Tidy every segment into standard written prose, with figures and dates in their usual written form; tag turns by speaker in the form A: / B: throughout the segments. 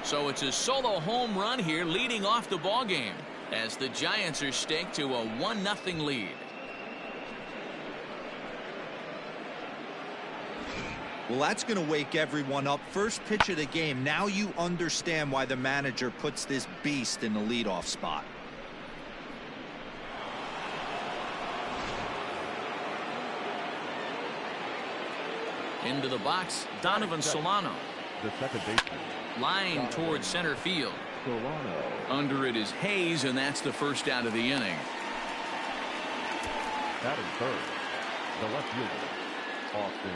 A: So it's a solo home run here leading off the ball game as the Giants are staked to a 1-0 lead.
B: Well, that's going to wake everyone up. First pitch of the game. Now you understand why the manager puts this beast in the leadoff spot.
A: Into the box, Donovan Solano.
C: The second baseman.
A: Line towards center field.
C: Solano.
A: Under it is Hayes, and that's the first out of the inning.
C: Batting third, the left fielder, Austin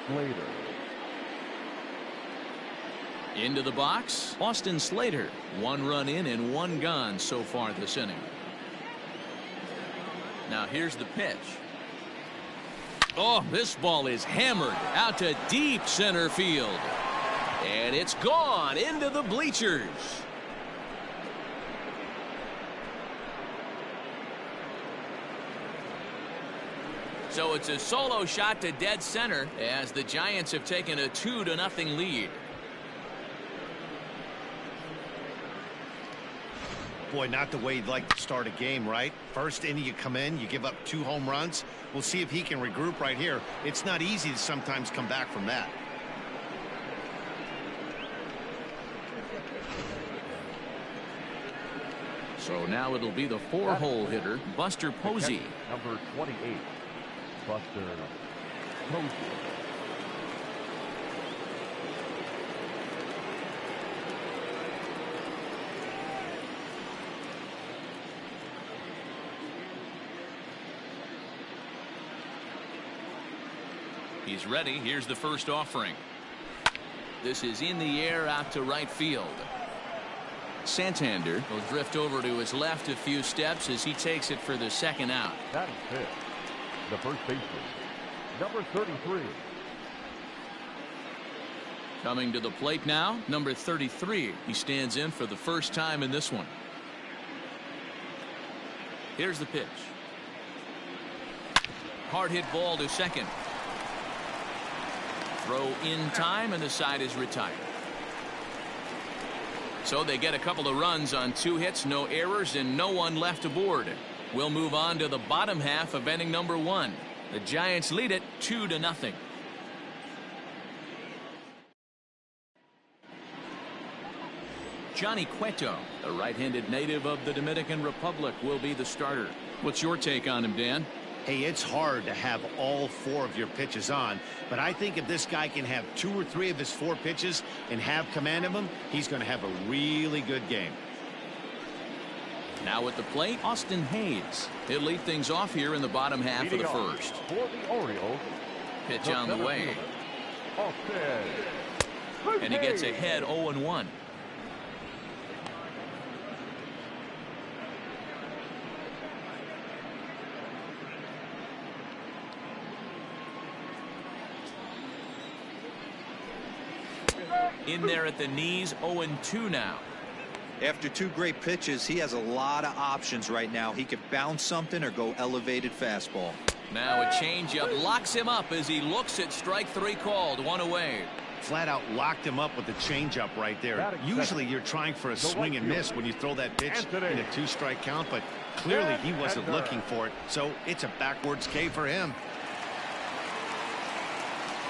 C: Slater.
A: Into the box, Austin Slater. 1 run in and 1 gone so far this inning. Now here's the pitch. Oh, this ball is hammered out to deep center field. And it's gone into the bleachers. So it's a solo shot to dead center as the Giants have taken a 2-0 lead.
D: Boy, not the way you'd like to start a game, right? First inning you come in, you give up 2 home runs. We'll see if he can regroup right here. It's not easy to sometimes come back from that.
A: So now it'll be the 4-hole hitter, Buster Posey.
C: Number 28, Buster Posey.
A: He's ready. Here's the first offering. This is in the air out to right field. Santander will drift over to his left a few steps as he takes it for the second out.
C: That is it. The first baseman, number 33.
A: Coming to the plate now, number 33. He stands in for the first time in this one. Here's the pitch. Hard hit ball to second. Throw in time and the side is retired. So they get a couple of runs on 2 hits, no errors, and no one left aboard. We'll move on to the bottom half of inning number 1. The Giants lead it 2-0. Johnny Cueto, a right-handed native of the Dominican Republic, will be the starter. What's your take on him, Dan?
D: Hey, it's hard to have all 4 of your pitches on, but I think if this guy can have 2 or 3 of his 4 pitches and have command of them, he's going to have a really good game.
A: Now at the plate, Austin Hayes. He'll lead things off here in the bottom half of the first.
C: For the Orioles,
A: pitch on the way. And he gets ahead 0-1. In there at the knees, 0-2 now.
B: After 2 great pitches, he has a lot of options right now. He could bounce something or go elevated fastball.
A: Now a changeup locks him up as he looks at strike 3 called. 1 away.
D: Flat out locked him up with the changeup right there. Usually you're trying for a swing and miss when you throw that pitch in a 2-strike count, but clearly he wasn't looking for it, so it's a backwards K for him.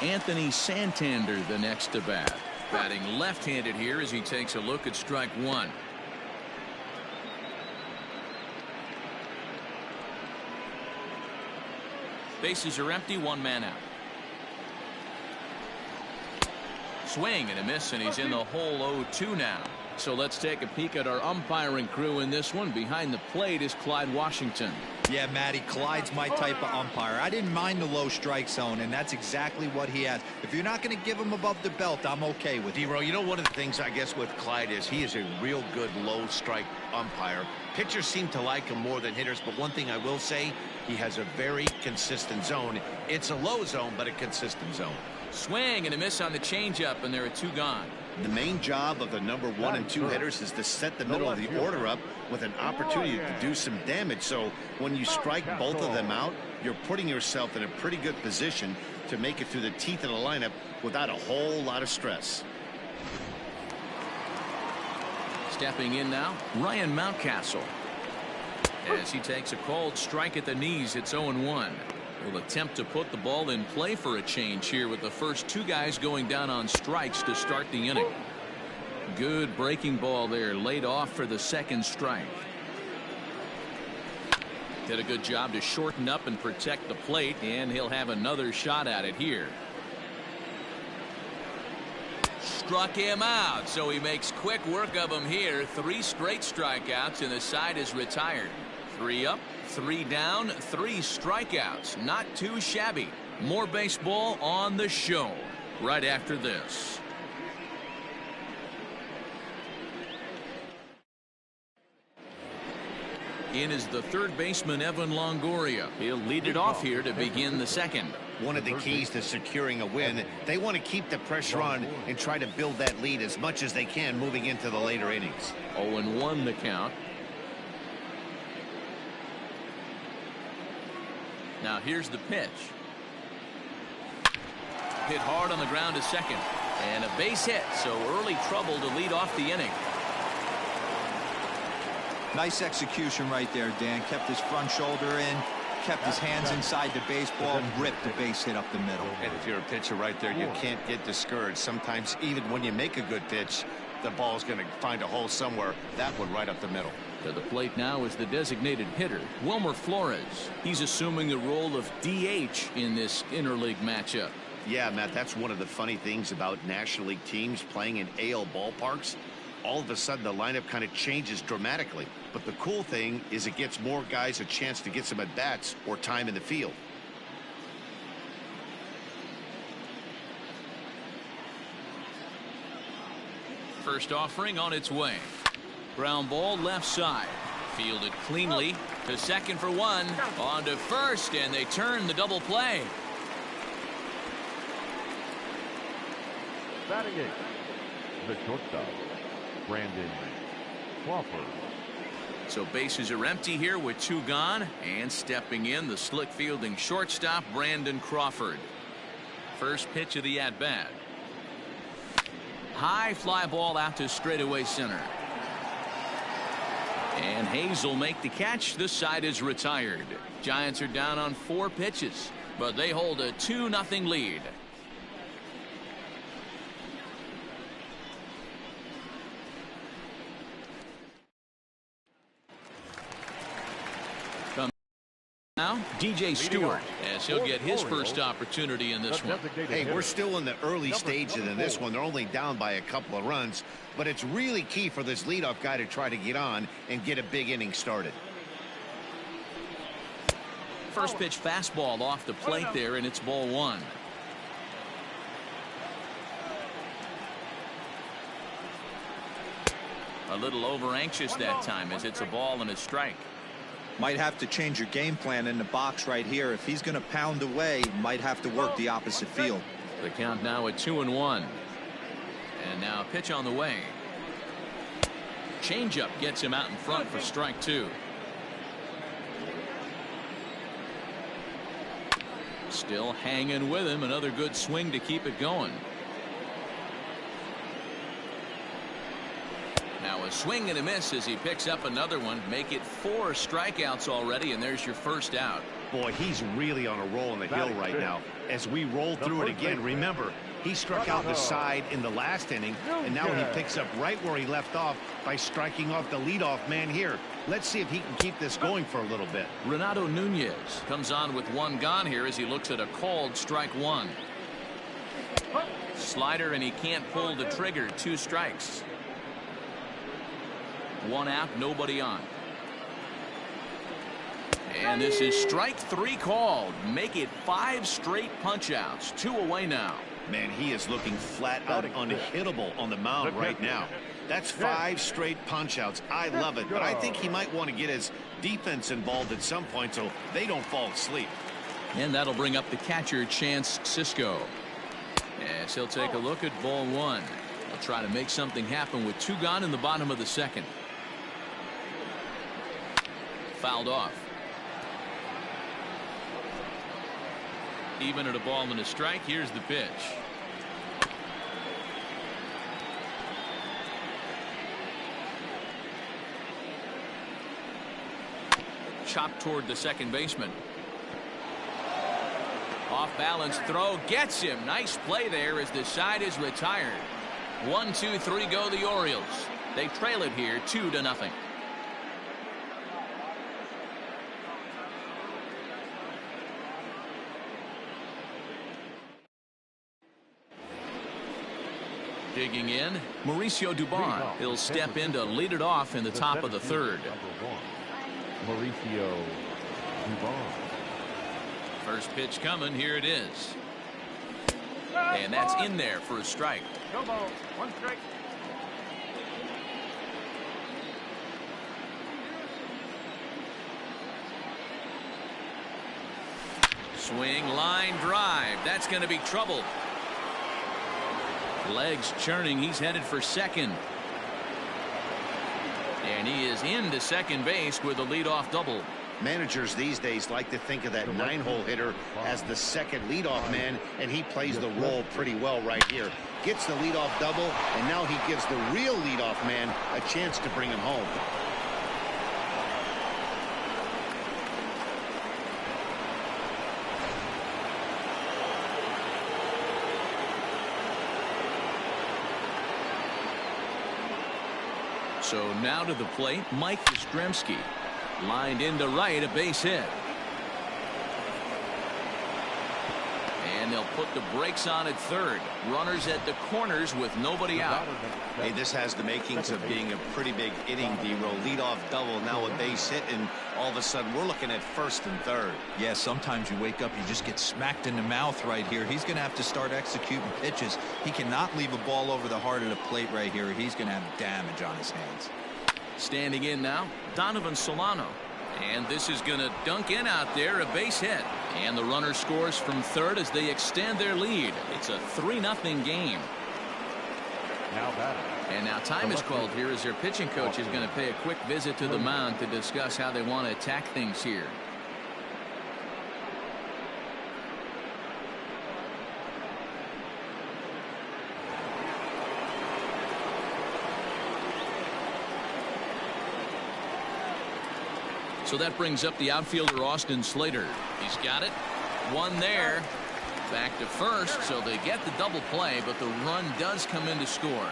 A: Anthony Santander the next to bat. Batting left-handed here as he takes a look at strike 1. Bases are empty, 1 man out. Swing and a miss, and he's in the hole 0-2 now. So let's take a peek at our umpiring crew in this one. Behind the plate is Clyde Washington.
B: Yeah, Matty, Clyde's my type of umpire. I didn't mind the low strike zone, and that's exactly what he has. If you're not going to give him above the belt, I'm okay with it.
D: D-Row, you know, one of the things I guess with Clyde is he is a real good low strike umpire. Pitchers seem to like him more than hitters, but one thing I will say, he has a very consistent zone. It's a low zone, but a consistent zone.
A: Swing and a miss on the changeup, and there are 2 gone.
D: The main job of the number 1 and 2 hitters is to set the middle of the order up with an opportunity to do some damage. So when you strike both of them out, you're putting yourself in a pretty good position to make it through the teeth of the lineup without a whole lot of stress.
A: Stepping in now, Ryan Mountcastle. As he takes a called strike at the knees, it's 0-1. Will attempt to put the ball in play for a change here with the first two guys going down on strikes to start the inning. Good breaking ball there, laid off for the second strike. Did a good job to shorten up and protect the plate, and he'll have another shot at it here. Struck him out, so he makes quick work of him here. 3 straight strikeouts, and the side is retired. 3 up, 3 down, 3 strikeouts. Not too shabby. More baseball on the show right after this. In is the third baseman, Evan Longoria. He'll lead it off here to begin the second.
D: One of the keys to securing a win, they want to keep the pressure on and try to build that lead as much as they can moving into the later innings.
A: 0-1 the count. Now here's the pitch. Hit hard on the ground to second. And a base hit, so early trouble to lead off the inning.
B: Nice execution right there, Dan. Kept his front shoulder in, kept his hands inside the baseball, ripped the base hit up the middle.
D: And if you're a pitcher right there, you can't get discouraged. Sometimes even when you make a good pitch, the ball's going to find a hole somewhere. That one right up the middle.
A: To the plate now is the designated hitter, Wilmer Flores. He's assuming the role of DH in this interleague matchup.
D: Yeah, Matt, that's one of the funny things about National League teams playing in AL ballparks. All of a sudden, the lineup kind of changes dramatically. But the cool thing is it gets more guys a chance to get some at-bats or time in the field.
A: First offering on its way. Ground ball left side. Fielded cleanly to second for 1. On to first, and they turn the double play.
C: Batting eighth, the shortstop, Brandon Crawford.
A: So bases are empty here with 2 gone, and stepping in the slick fielding shortstop, Brandon Crawford. First pitch of the at-bat. High fly ball out to straightaway center. And Hayes will make the catch. This side is retired. Giants are down on 4 pitches, but they hold a 2-0 lead. Now, DJ Stewart, as he'll get his first opportunity in this one.
D: Hey, we're still in the early stages in this one. They're only down by a couple of runs, but it's really key for this leadoff guy to try to get on and get a big inning started.
A: First pitch fastball off the plate there, and it's ball 1. A little over anxious that time as it's a ball and a strike.
B: Might have to change your game plan in the box right here. If he's going to pound away, might have to work the opposite field.
A: The count now at 2-1. And now a pitch on the way. Changeup gets him out in front for strike 2. Still hanging with him. Another good swing to keep it going. Now a swing and a miss as he picks up another one. Make it 4 strikeouts already, and there's your first out.
D: Boy, he's really on a roll on the hill right now. As we roll through it again, remember, he struck out the side in the last inning, and now he picks up right where he left off by striking off the leadoff man here. Let's see if he can keep this going for a little bit.
A: Renato Nunez comes on with 1 gone here as he looks at a called strike 1. Slider, and he can't pull the trigger. 2 strikes. 1 out, nobody on. And this is strike 3 called. Make it 5 straight punch outs. 2 away now.
D: Man, he is looking flat out unhittable on the mound right now. That's 5 straight punch outs. I love it, but I think he might want to get his defense involved at some point so they don't fall asleep.
A: And that'll bring up the catcher, Chance Sisco. As he'll take a look at ball 1. He'll try to make something happen with 2 gone in the bottom of the second. Fouled off. Even at a ball and a strike. Here's the pitch. chopped toward the second baseman. Off balance throw gets him. Nice play there as the side is retired. 1, 2, 3 go the Orioles. They trail it here 2-0. Digging in, Mauricio Dubon. He'll step in to lead it off in the top of the third.
C: Mauricio Dubon.
A: First pitch coming. Here it is. And that's in there for a strike.
C: No ball. 1 strike.
A: Swing, line drive. That's going to be trouble. Legs churning. He's headed for second. And he is into second base with a leadoff double.
D: Managers these days like to think of that 9-hole hitter as the second leadoff man, and he plays the role pretty well right here. Gets the leadoff double, and now he gives the real leadoff man a chance to bring him home.
A: So now to the plate, Mike Yastrzemski. Lined into right, a base hit. And they'll put the brakes on at third. Runners at the corners with nobody out.
D: Hey, this has the makings of being a pretty big inning, D-roll. Leadoff double, now a base hit, and all of a sudden we're looking at first and third.
B: Yeah, sometimes you wake up, you just get smacked in the mouth right here. He's going to have to start executing pitches. He cannot leave a ball over the heart of the plate right here. He's going to have damage on his hands.
A: Standing in now, Donovan Solano. And this is going to dunk in out there, a base hit. And the runner scores from third as they extend their lead. It's a 3-0 game.
C: Now batting.
A: And now time is called here as their pitching coach is going to pay a quick visit to the mound to discuss how they want to attack things here. So that brings up the outfielder Austin Slater. He's got it. One there. Back to first, so they get the double play, but the run does come in to score.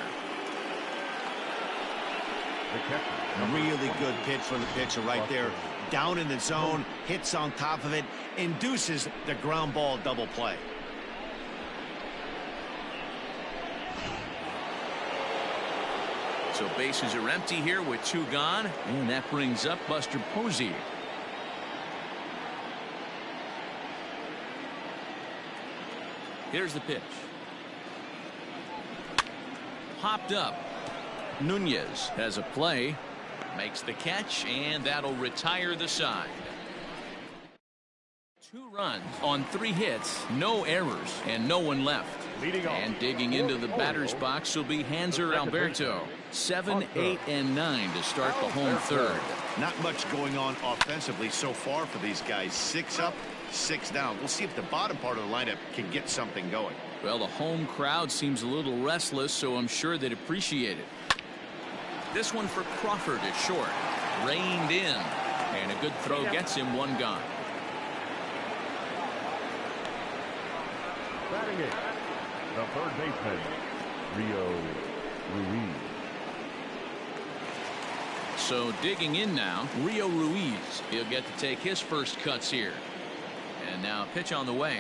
D: Really good pitch from the pitcher right there. Down in the zone, hits on top of it, induces the ground ball double play.
A: So bases are empty here with 2 gone, and that brings up Buster Posey. Here's the pitch. Popped up. Nunez has a play, makes the catch, and that'll retire the side. 2 runs on 3 hits, no errors, and no one left. And digging into the batter's box will be Hanser Alberto. 7, 8, and 9 to start the home third.
D: Not much going on offensively so far for these guys. 6 up, 6 down. We'll see if the bottom part of the lineup can get something going.
A: Well, the home crowd seems a little restless, so I'm sure they'd appreciate it. This one for Crawford is short. Reined in. And a good throw gets him 1 gone.
C: Batting it, the third baseman, Rio Ruiz.
A: So digging in now, Rio Ruiz. He'll get to take his first cuts here. And now pitch on the way.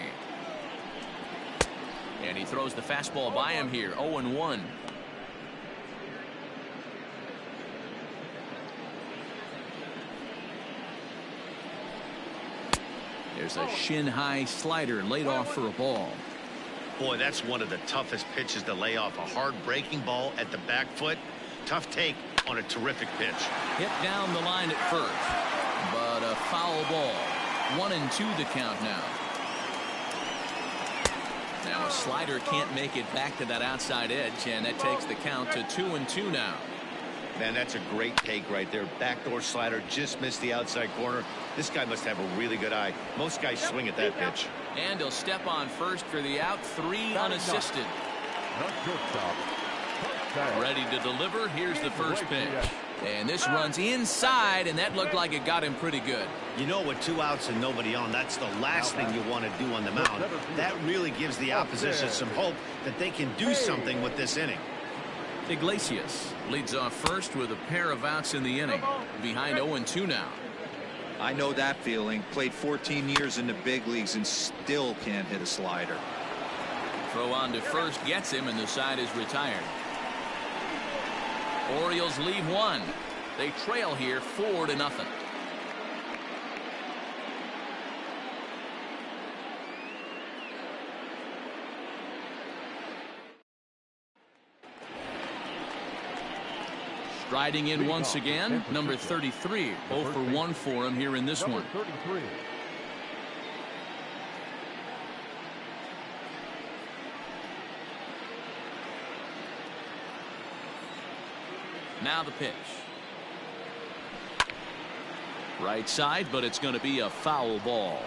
A: And he throws the fastball by him here. 0-1. There's a shin-high slider laid off for a ball.
D: Boy, that's one of the toughest pitches to lay off. A hard breaking ball at the back foot. Tough take on a terrific pitch.
A: Hit down the line at first, but a foul ball. 1-2 the count now. Now a slider can't make it back to that outside edge, and that takes the count to 2-2 now.
D: Man, that's a great take right there. Backdoor slider just missed the outside corner. This guy must have a really good eye. Most guys swing at that pitch.
A: And he'll step on first for the out. 3 unassisted.
C: Not shortstop.
A: Ready to deliver. Here's the first pitch. And this runs inside, and that looked like it got him pretty good.
D: You know, with 2 outs and nobody on, that's the last thing you want to do on the mound. That really gives the opposition some hope that they can do something with this inning.
A: Iglesias leads off first with a pair of outs in the inning. Behind 0-2 now.
B: I know that feeling. Played 14 years in the big leagues and still can't hit a slider.
A: Throw on to first gets him, and the side is retired. Orioles leave one. They trail here 4-0. Striding in once again, number 33. 0 for 1 for him here in this one.
C: 33.
A: Now the pitch. Right side, but it's going to be a foul ball.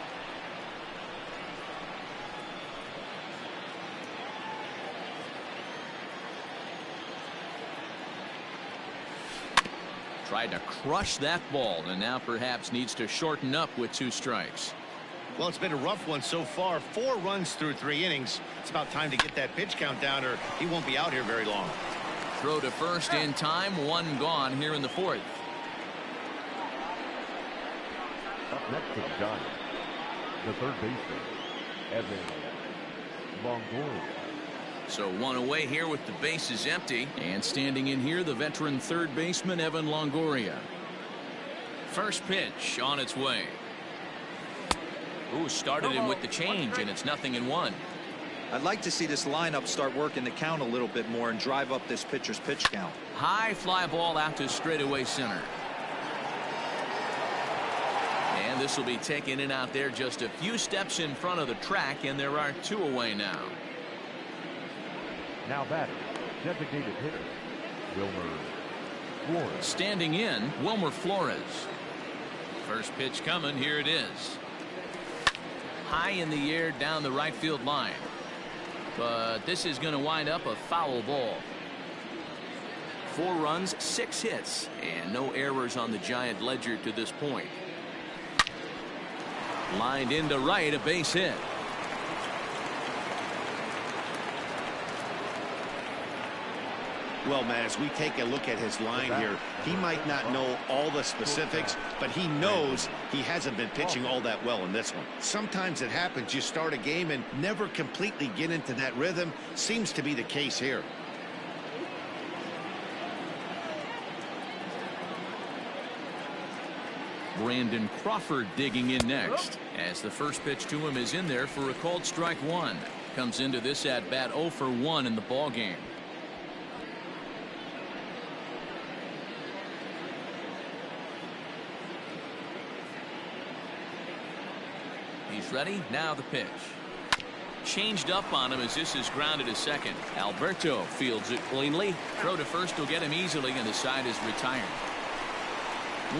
A: Tried to crush that ball, and now perhaps needs to shorten up with 2 strikes.
D: Well, it's been a rough one so far. 4 runs through 3 innings. It's about time to get that pitch count down, or he won't be out here very long.
A: Throw to first in time. 1 gone here in the 4th.
C: Up next for the Giants, the third baseman, Evan Longoria.
A: So 1 away here with the bases empty. And standing in here, the veteran third baseman, Evan Longoria. First pitch on its way. Ooh, started him with the change, and it's 0-1.
B: I'd like to see this lineup start working the count a little bit more and drive up this pitcher's pitch count.
A: High fly ball out to straightaway center. And this will be taken in out there just a few steps in front of the track, and there are 2 away now.
C: Now batting, designated hitter, Wilmer Flores.
A: Standing in, Wilmer Flores. First pitch coming, here it is. High in the air down the right field line. But this is going to wind up a foul ball. 4 runs, 6 hits, and no errors on the Giant ledger to this point. Lined into right, a base hit.
D: Well, Matt, as we take a look at his line here, he might not know all the specifics, but he knows he hasn't been pitching all that well in this one. Sometimes it happens. You start a game and never completely get into that rhythm. Seems to be the case here.
A: Brandon Crawford digging in next, as the first pitch to him is in there for a called strike 1. Comes into this at bat 0 for 1 in the ball game. He's ready. Now the pitch. Changed up on him as this is grounded to second. Alberto fields it cleanly. Throw to first will get him easily, and the side is retired.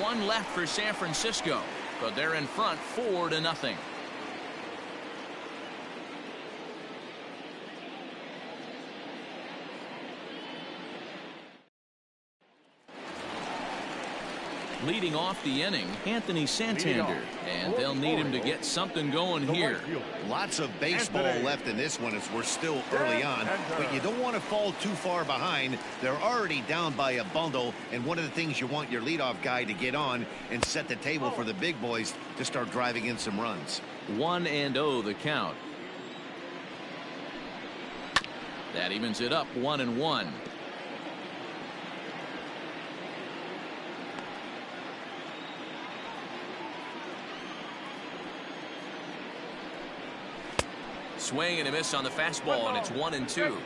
A: 1 left for San Francisco, but they're in front 4-0. Leading off the inning, Anthony Santander, and they'll need him to get something going here.
D: Lots of baseball left in this one as we're still early on, but you don't want to fall too far behind. They're already down by a bundle, and one of the things you want your leadoff guy to get on and set the table for the big boys to start driving in some runs.
A: 1-0 the count. That evens it up 1-1. Swing and a miss on the fastball, and it's 1-2.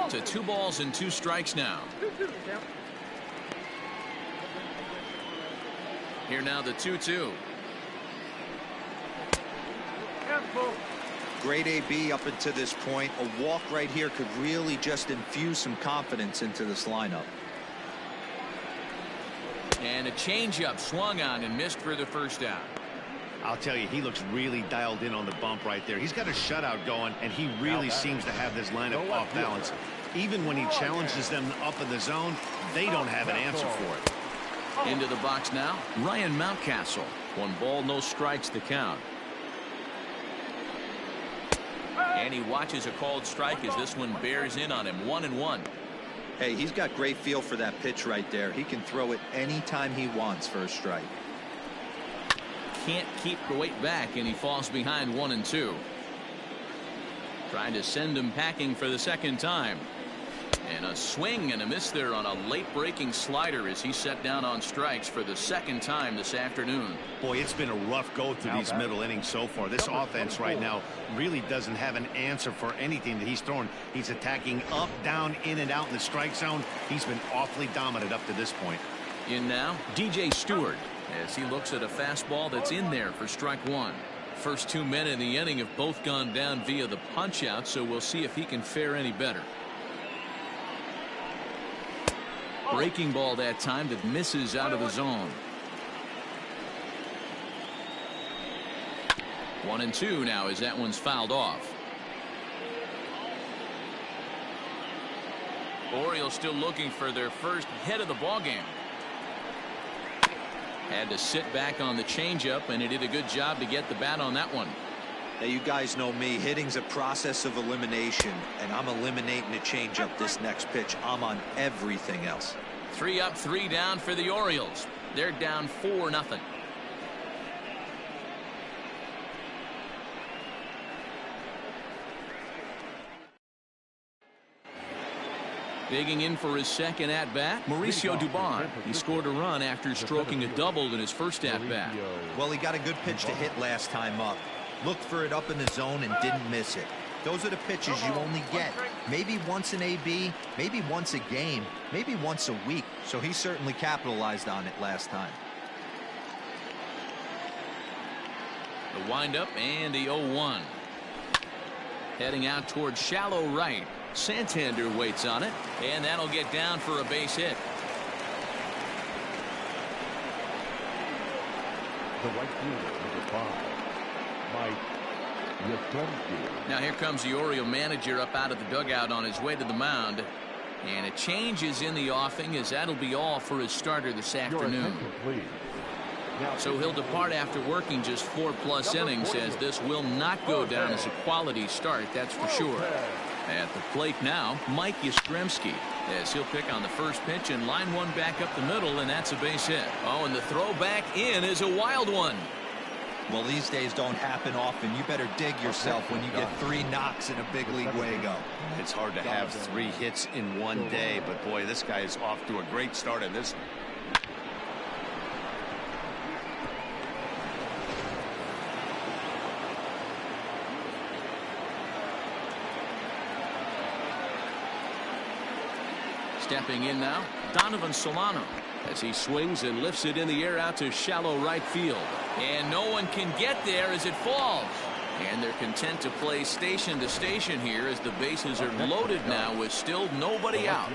A: To 2 balls and 2 strikes now. Here now the 2-2.
B: Great AB up until this point. A walk right here could really just infuse some confidence into this lineup.
A: And a changeup swung on and missed for the first out.
D: I'll tell you, he looks really dialed in on the bump right there. He's got a shutout going, and he really seems to have this lineup off balance. Even when he challenges them up in the zone, they don't have an answer for it.
A: Into the box now, Ryan Mountcastle. 1 ball, no strikes to count. And he watches a called strike as this one bears in on him. 1-1.
B: Hey, he's got great feel for that pitch right there. He can throw it anytime he wants for a strike.
A: Can't keep the weight back, and he falls behind 1-2. Trying to send him packing for the second time. And a swing and a miss there on a late breaking slider as he set down on strikes for the second time this afternoon.
D: Boy, it's been a rough go through these middle innings so far. This offense right now really doesn't have an answer for anything that he's thrown. He's attacking up, down, in and out in the strike zone. He's been awfully dominant up to this point.
A: In now, DJ Stewart, as he looks at a fastball that's in there for strike 1. First 2 men in the inning have both gone down via the punch out, so we'll see if he can fare any better. Breaking ball that time that misses out of the zone. 1-2 now as that one's fouled off. Orioles still looking for their first hit of the ball game. Had to sit back on the changeup, and he did a good job to get the bat on that one.
B: Now, you guys know me. Hitting's a process of elimination, and I'm eliminating the changeup this next pitch. I'm on everything else.
A: 3 up, 3 down for the Orioles. They're down 4-0. Digging in for his second at-bat, Mauricio Dubon. He scored a run after stroking a double in his first at-bat.
B: Well, he got a good pitch to hit last time up. Looked for it up in the zone and didn't miss it. Those are the pitches you only get maybe once in AB, maybe once a game, maybe once a week. So he certainly capitalized on it last time.
A: The windup and the 0-1. Heading out towards shallow right. Santander waits on it, and that'll get down for a base hit.
C: The right fielder, number 5, Mike Yastrzemski.
A: Now here comes the Oriole manager up out of the dugout on his way to the mound. And a change is in the offing, as that'll be all for his starter this afternoon. So he'll depart after working just 4+ innings, as this will not go down as a quality start, that's for sure. At the plate now, Mike Yastrzemski, as he'll pick on the first pitch and line one back up the middle, and that's a base hit. Oh, and the throw back in is a wild one.
B: Well, these days don't happen often. You better dig yourself when you get 3 knocks in a big league way-go.
D: It's hard to have 3 hits in one day, but boy, this guy is off to a great start in this.
A: Stepping in now, Donovan Solano, as he swings and lifts it in the air out to shallow right field. And no one can get there as it falls. And they're content to play station to station here, as the bases are loaded now with still nobody out.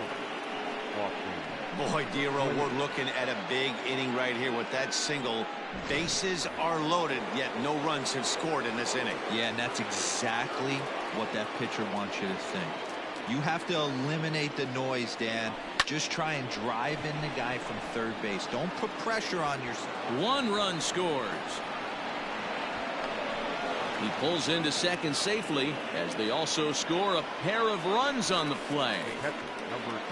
D: Boy, Dero, we're looking at a big inning right here with that single. Bases are loaded, yet no runs have scored in this inning.
B: Yeah, and that's exactly what that pitcher wants you to think. You have to eliminate the noise, Dan. Just try and drive in the guy from third base. Don't put pressure on yourself.
A: 1 run scores. He pulls into second safely, as they also score a pair of runs on the play.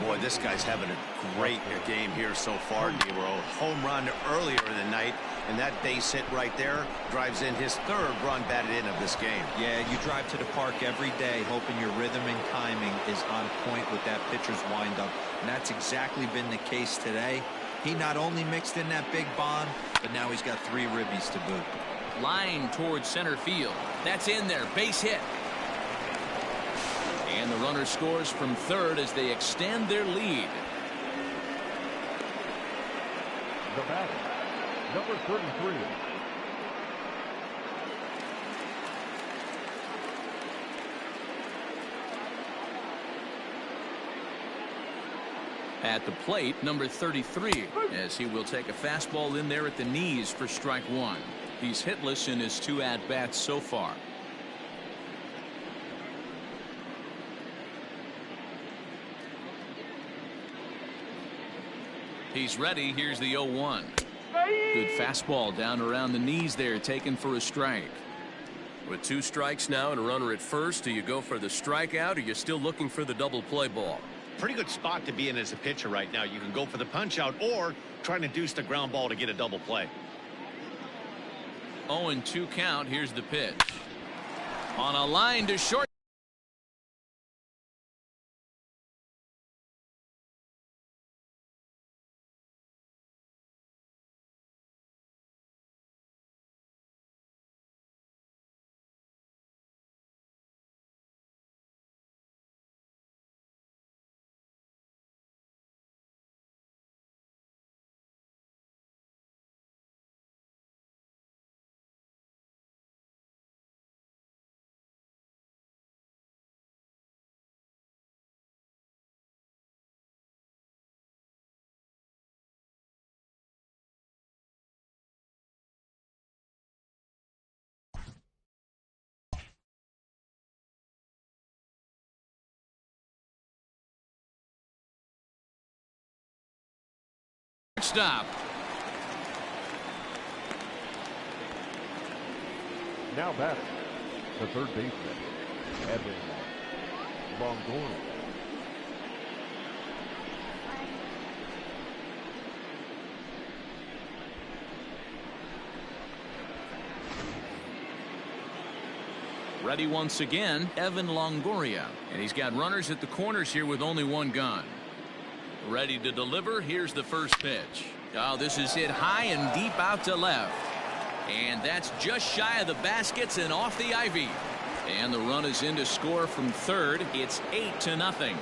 D: Boy, this guy's having a great game here so far, Dero. Home run earlier in the night, and that base hit right there drives in his 3rd run batted in of this game.
B: Yeah, you drive to the park every day hoping your rhythm and timing is on point with that pitcher's windup, and that's exactly been the case today. He not only mixed in that big bomb, but now he's got 3 ribbies to boot.
A: Line towards center field. That's in there. Base hit. And the runner scores from third as they extend their lead.
C: The batter, number 33.
A: At the plate, number 33, as he will take a fastball in there at the knees for strike 1. He's hitless in his 2 at-bats so far. He's ready. Here's the 0-1. Good fastball down around the knees there, taken for a strike.
E: With 2 strikes now and a runner at first, do you go for the strikeout, or you're still looking for the double play ball?
D: Pretty good spot to be in as a pitcher right now. You can go for the punch out or trying to deuce the ground ball to get a double play.
A: 0-2 count. Here's the pitch. On a line to short. Stop.
C: Now batting, the third baseman, Evan Longoria.
A: Ready once again, Evan Longoria. And he's got runners at the corners here with only 1 gun. Ready to deliver. Here's the first pitch. Oh, this is hit high and deep out to left. And that's just shy of the baskets and off the ivy. And the run is in to score from third. It's 8-0.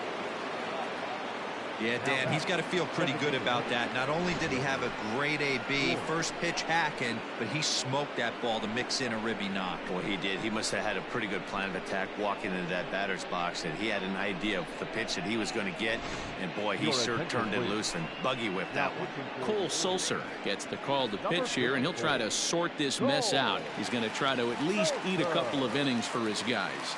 B: Yeah, Dan, he's got to feel pretty good about that. Not only did he have a great AB, first pitch hacking, but he smoked that ball to mix in a ribby knock.
D: Well, he did. He must have had a pretty good plan of attack walking into that batter's box, and he had an idea of the pitch that he was going to get, and boy, he sure turned it loose and buggy whipped that one.
A: Cole Sulser gets the call to pitch here, and he'll try to sort this mess out. He's going to try to at least eat a couple of innings for his guys.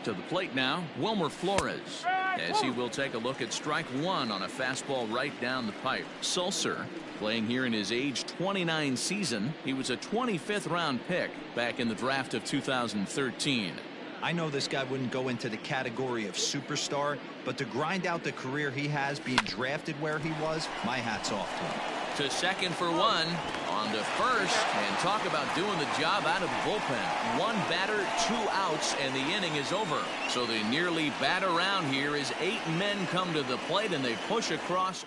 A: To the plate now, Wilmer Flores, as he will take a look at strike 1 on a fastball right down the pipe. Sulser playing here in his age 29 season. He was a 25th round pick back in the draft of 2013.
B: I know this guy wouldn't go into the category of superstar, but to grind out the career he has being drafted where he was, my hat's off to him.
A: To second for 1, on to first, and talk about doing the job out of the bullpen. 1 batter, 2 outs, and the inning is over. So they nearly bat around here as 8 men come to the plate and they push across.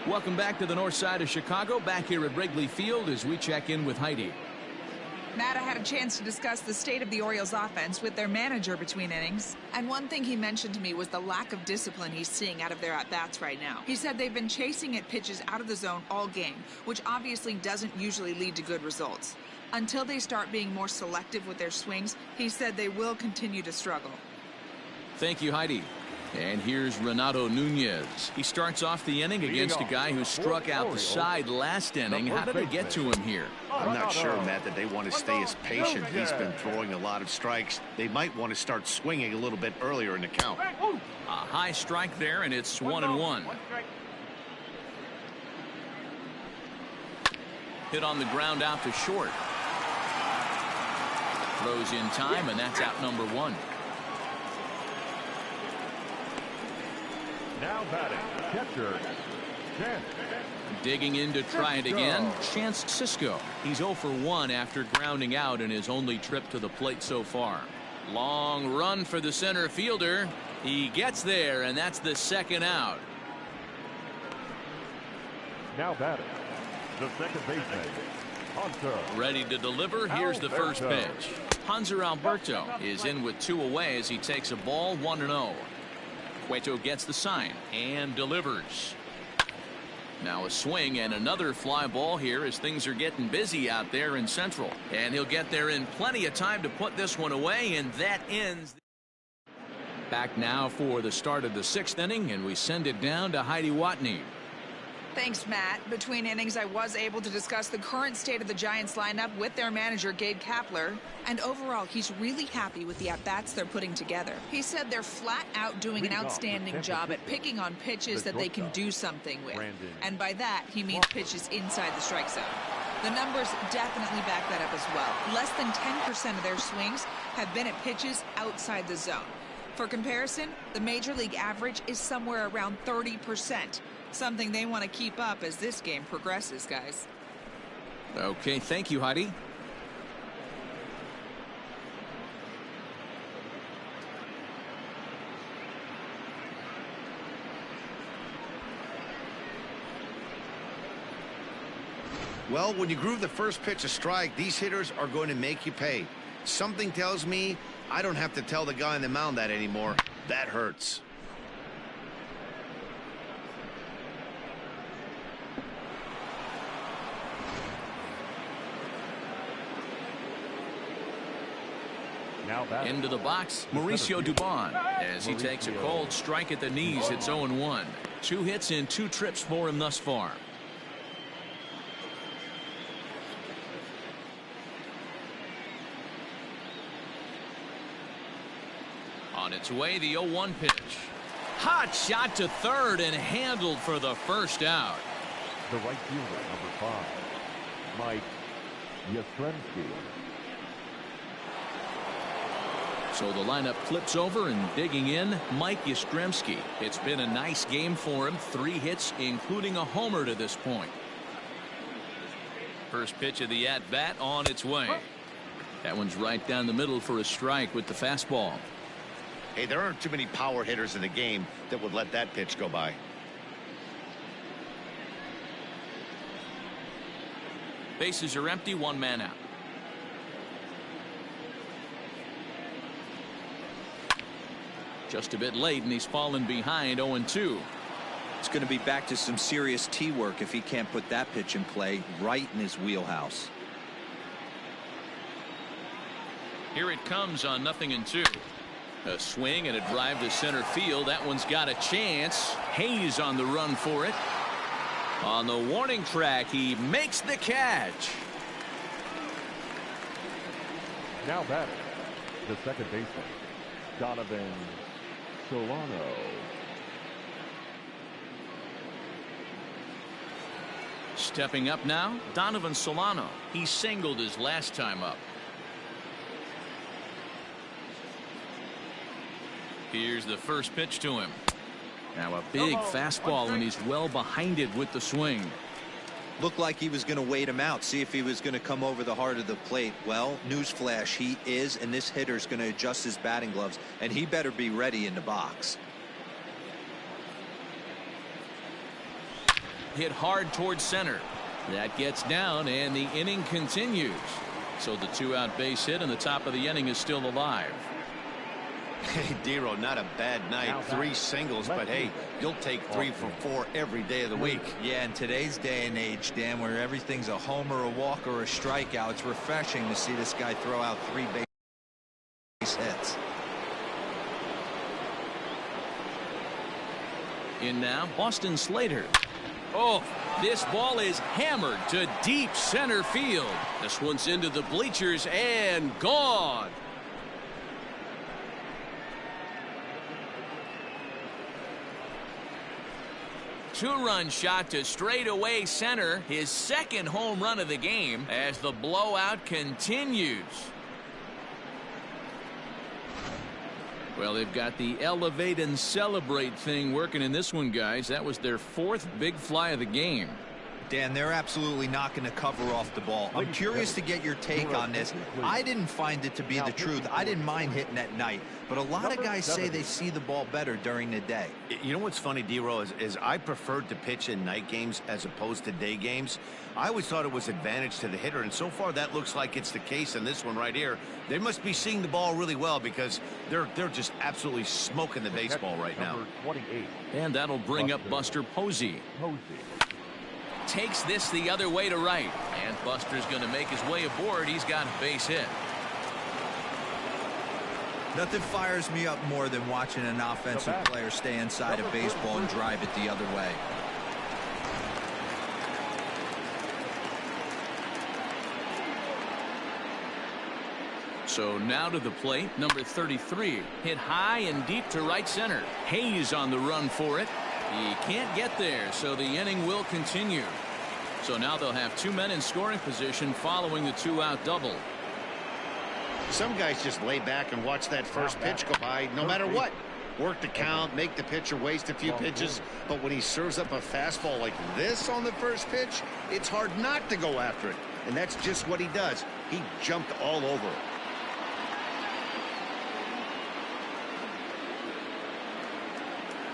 A: Welcome back to the north side of Chicago, back here at Wrigley Field as we check in with Heidi.
F: Matt, I had a chance to discuss the state of the Orioles offense with their manager between innings. And one thing he mentioned to me was the lack of discipline he's seeing out of their at-bats right now. He said they've been chasing at pitches out of the zone all game, which obviously doesn't usually lead to good results. Until they start being more selective with their swings, he said they will continue to struggle.
A: Thank you, Heidi. And here's Renato Nunez. He starts off the inning against a guy who struck out the side last inning. How did it get to him here?
D: I'm not sure, Matt, that they want to stay as
A: Now a swing and another fly ball here as things are getting busy out there in Central. And he'll get there in plenty of time to put this one away, and that ends. Back now for the start of the 6th inning, and we send it down to Heidi Watney.
F: Thanks, Matt. Between innings, I was able to discuss the current state of the Giants lineup with their manager, Gabe Kapler. And overall, he's really happy with the at-bats they're putting together. He said they're flat out doing an outstanding job at picking on pitches that they can do something with. And by that, he means pitches inside the strike zone. The numbers definitely back that up as well. Less than 10% of their swings have been at pitches outside the zone. For comparison, the Major League average is somewhere around 30%. Something they want to keep up as this game progresses, guys.
A: Okay, thank you, Heidi.
D: Well, when you groove the first pitch a strike, these hitters are going to make you pay. Something tells me I don't have to tell the guy on the mound that anymore. That hurts.
A: Into the box, Mauricio Dubon, as he takes a cold strike at the knees. It's 0-1. 2 hits in 2 trips for him thus far. On its way, the 0-1 pitch. Hot shot to third and handled for the first out.
C: The right fielder, number 5, Mike Yastrzemski.
A: So the lineup flips over, and digging in, Mike Yastrzemski. It's been a nice game for him. 3 hits, including a homer to this point. First pitch of the at-bat on its way. That one's right down the middle for a strike with the fastball.
D: Hey, there aren't too many power hitters in the game that would let that pitch go by.
A: Bases are empty, 1 man out. Just a bit late, and he's fallen behind 0-2.
B: It's going to be back to some serious tee work if he can't put that pitch in play right in his wheelhouse.
A: Here it comes on 0-2. A swing and a drive to center field. That one's got a chance. Hayes on the run for it. On the warning track, he makes the catch.
C: Now batting, the second baseman, Donovan Solano.
A: Stepping up now, Donovan Solano. He singled his last time up. Here's the first pitch to him. Now a big fastball, and he's well behind it with the swing.
B: Looked like he was going to wait him out, see if he was going to come over the heart of the plate. Well, newsflash, he is, and this hitter's going to adjust his batting gloves, and he better be ready in the box.
A: Hit hard towards center. That gets down, and the inning continues. So the 2-out base hit, and the top of the inning is still alive.
D: Hey, Dero, not a bad night. 3 singles, but hey, you'll take 3 for 4 every day of the week.
B: Yeah, in today's day and age, Dan, where everything's a homer, a walk, or a strikeout, it's refreshing to see this guy throw out 3 base hits.
A: In now, Austin Slater. Oh, this ball is hammered to deep center field. This one's into the bleachers and gone. Two-run shot to straightaway center, his second home run of the game as the blowout continues. Well, they've got the elevate and celebrate thing working in this one, guys. That was their 4th big fly of the game.
B: Dan, they're absolutely not going to cover off the ball. I'm curious to get your take on this. I didn't find it to be the truth. I didn't mind hitting at night, but a lot of guys say they see the ball better during the day.
D: You know what's funny, D-Row, is I preferred to pitch in night games as opposed to day games. I always thought it was advantage to the hitter, and so far that looks like it's the case in this one right here. They must be seeing the ball really well because they're just absolutely smoking the baseball right now.
C: Number 28.
A: And that'll bring up Buster Posey. takes this the other way to right. And Buster's going to make his way aboard. He's got a base hit.
B: Nothing fires me up more than watching an offensive player stay inside a baseball and drive it the other way.
A: So now to the plate, number 33. Hit high and deep to right center. Hayes on the run for it. He can't get there, so the inning will continue. So now they'll have 2 men in scoring position following the 2-out double.
D: Some guys just lay back and watch that first pitch go by no matter what. Work the count, make the pitcher waste a few pitches, but when he serves up a fastball like this on the first pitch, it's hard not to go after it. And that's just what he does. He jumped all over it.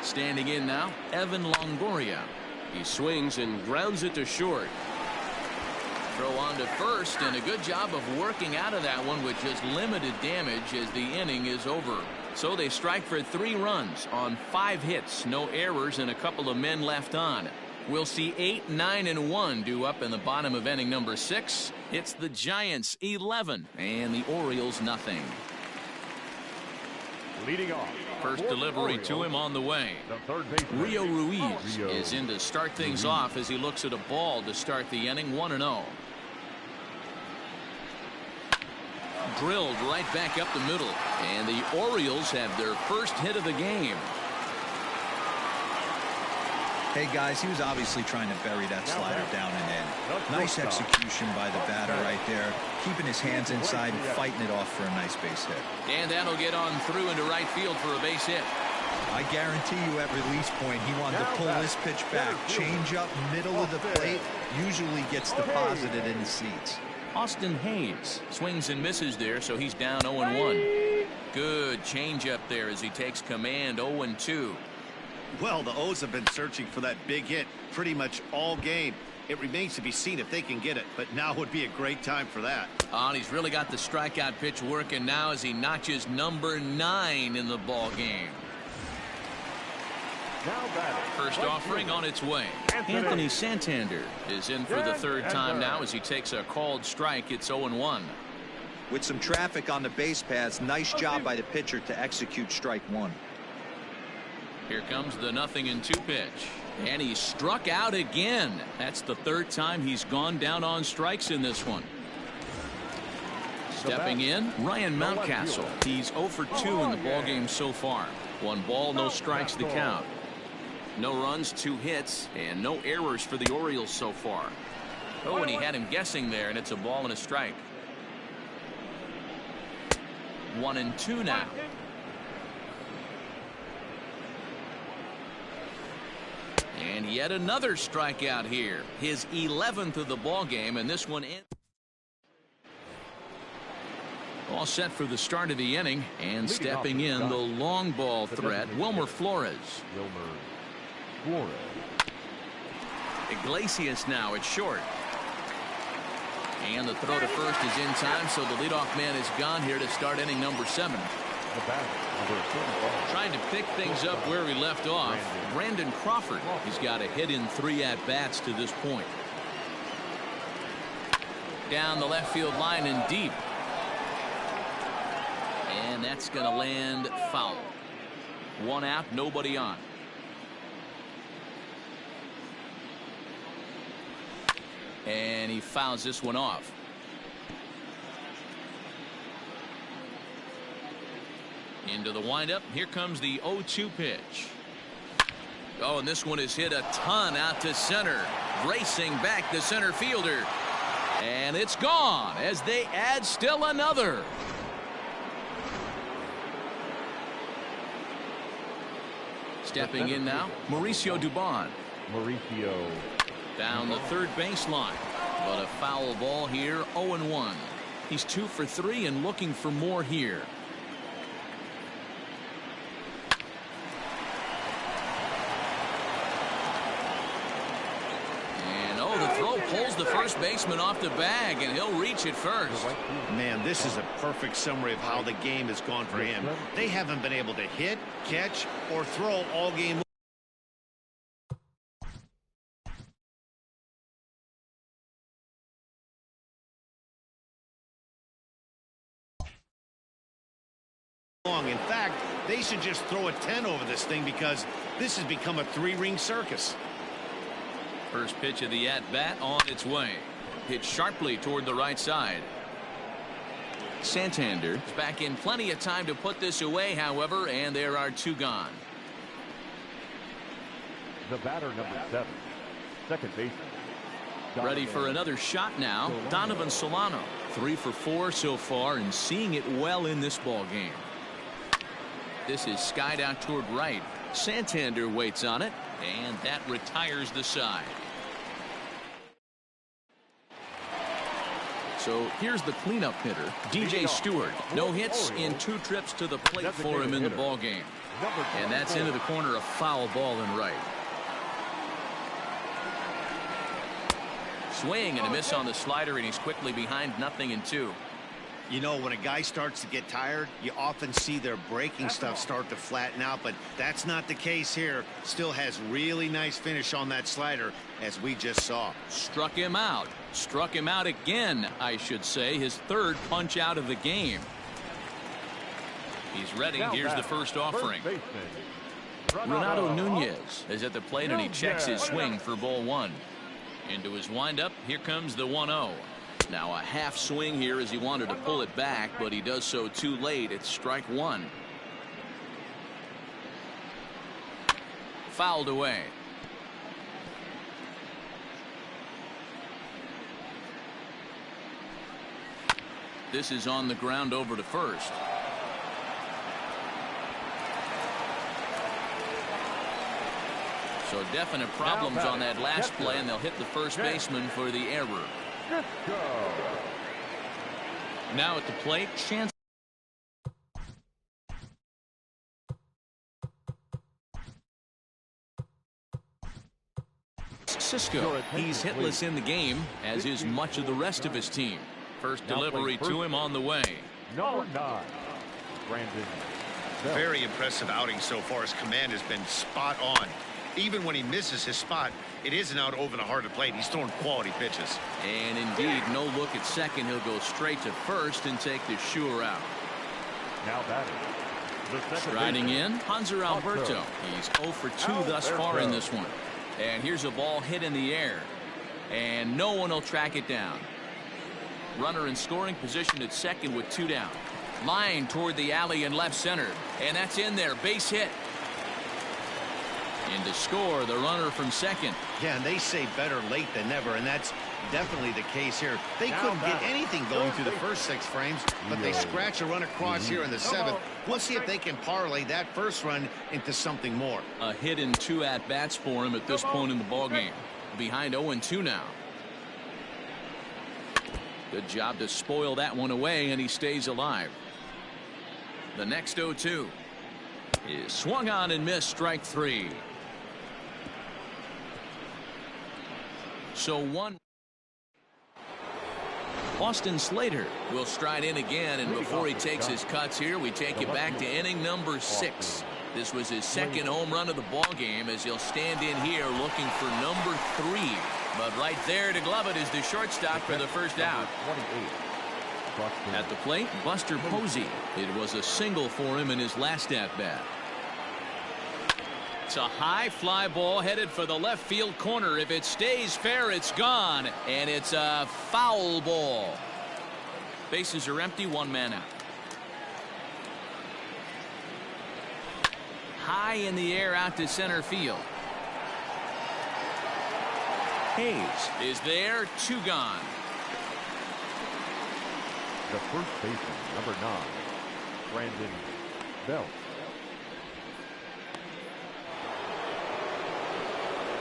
A: Standing in now, Evan Longoria.
E: He swings and grounds it to short.
A: Throw on to first, and a good job of working out of that one with just limited damage as the inning is over. So they strike for 3 runs on 5 hits, no errors, and a couple of men left on. We'll see 8, 9, and 1 due up in the bottom of inning number 6. It's the Giants 11 and the Orioles nothing.
C: Leading off.
A: First delivery to him on the way.
C: The third baseman,
A: Rio Ruiz is in to start things off as he looks at a ball to start the inning. 1-0. Drilled right back up the middle, and the Orioles have their first hit of the game.
B: Hey guys, he was obviously trying to bury that slider down and in. Nice execution by the batter right there, keeping his hands inside and fighting it off for a nice base hit.
A: And that'll get on through into right field for a base hit.
B: I guarantee you at release point he wanted to pull this pitch back. Change up middle of the plate usually gets deposited in the seats.
A: Austin Hayes swings and misses there, so he's down 0-1. Good changeup there as he takes command. 0-2.
D: Well, the O's have been searching for that big hit pretty much all game. It remains to be seen if they can get it, but now would be a great time for that.
A: And he's really got the strikeout pitch working now as he notches number 9 in the ball game. First offering on its way. Anthony Santander is in for the 3rd time now as he takes a called strike. It's 0-1.
B: With some traffic on the base paths, nice job by the pitcher to execute strike 1.
A: Here comes the 0-2 pitch. And he struck out again. That's the 3rd time he's gone down on strikes in this one. Stepping in, Ryan Mountcastle. He's 0 for 2 in the ballgame so far. 1 ball, no strikes to count. No runs, 2 hits, and no errors for the Orioles so far. Oh, and he had him guessing there, and it's a ball and a strike. 1-2 now. And yet another strikeout here. His 11th of the ball game, and this one in. All set for the start of the inning, and stepping in the long ball threat, Wilmer Flores. Iglesias now at short. And the throw to first is in time, so the leadoff man is gone here to start inning number 7. Trying to pick things up where he left off, Brandon Crawford. He's got a hit in 3 at-bats to this point. Down the left field line and deep. And that's going to land foul. 1 out, nobody on. And he fouls this one off. Into the windup. Here comes the 0-2 pitch. Oh, and this one is hit a ton out to center. Racing back the center fielder. And it's gone as they add still another. Stepping in now, Mauricio Dubon. Down the 3rd baseline. But a foul ball here, 0-1. He's 2 for 3 and looking for more here. The throw pulls the first baseman off the bag, and he'll reach it first.
D: Man, this is a perfect summary of how the game has gone for him. They haven't been able to hit, catch, or throw all game long. In fact, they should just throw a 10 over this thing because this has become a 3-ring circus.
A: First pitch of the at-bat on its way. Hit sharply toward the right side. Santander is back in plenty of time to put this away, however, and there are 2 gone.
C: The batter, number 7, second baseman.
A: Ready for another shot now. Donovan Solano, 3 for 4 so far and seeing it well in this ball game. This is skied out toward right. Santander waits on it, and that retires the side. So here's the cleanup hitter, DJ Stewart. No hits in 2 trips to the plate for him in the ball game. And that's into the corner, a foul ball in right. Swing and a miss on the slider, and he's quickly behind 0-2.
D: You know, when a guy starts to get tired, you often see their breaking stuff start to flatten out, but that's not the case here. Still has really nice finish on that slider, as we just saw.
A: Struck him out. Struck him out again, I should say. His 3rd punch out of the game. He's ready. Here's the first offering. Renato Nunez is at the plate, and he checks his swing for ball 1. Into his windup. Here comes the 1-0. Now a half swing here as he wanted to pull it back, but he does so too late. It's strike 1. Fouled away. This is on the ground over to first. So definite problems on that last play, and they'll hit the first baseman for the error. Now at the plate, chance. Cisco, he's hitless in the game, as is much of the rest of his team. First delivery to him on the way.
C: Number 9, Brandon Belt.
D: Very impressive outing so far. His command has been spot on. Even when he misses his spot, it isn't out over the heart of the plate. He's throwing quality pitches.
A: And indeed, no look at second. He'll go straight to first and take the sure out.
C: Now batting.
A: Striding in, Hanser Alberto. He's 0 for 2 thus far in this one. And here's a ball hit in the air. And no one will track it down. Runner in scoring position at second with 2 down. Line toward the alley in left center. And that's in there. Base hit. And to score, the runner from second.
D: Yeah, and they say better late than never, and that's definitely the case here. They couldn't get anything going through the first 6 frames, but they scratch a run across here in the 7th. We'll see if they can parlay that first run into something more.
A: A hit in 2 at-bats for him at this point in the ballgame. Behind 0-2 now. Good job to spoil that one away, and he stays alive. The next 0-2 is swung on and missed, strike 3. So 1. Austin Slater will stride in again, and before he takes his cuts here, we take you back to inning number 6. This was his 2nd home run of the ball game, as he'll stand in here looking for number 3. But right there to glove it is the shortstop for the first out. At the plate, Buster Posey. It was a single for him in his last at-bat. It's a high fly ball headed for the left field corner. If it stays fair, it's gone, and it's a foul ball. Bases are empty, 1 man out. High in the air out to center field. Hayes is there, 2 gone.
C: The first baseman, number 9, Brandon Belt.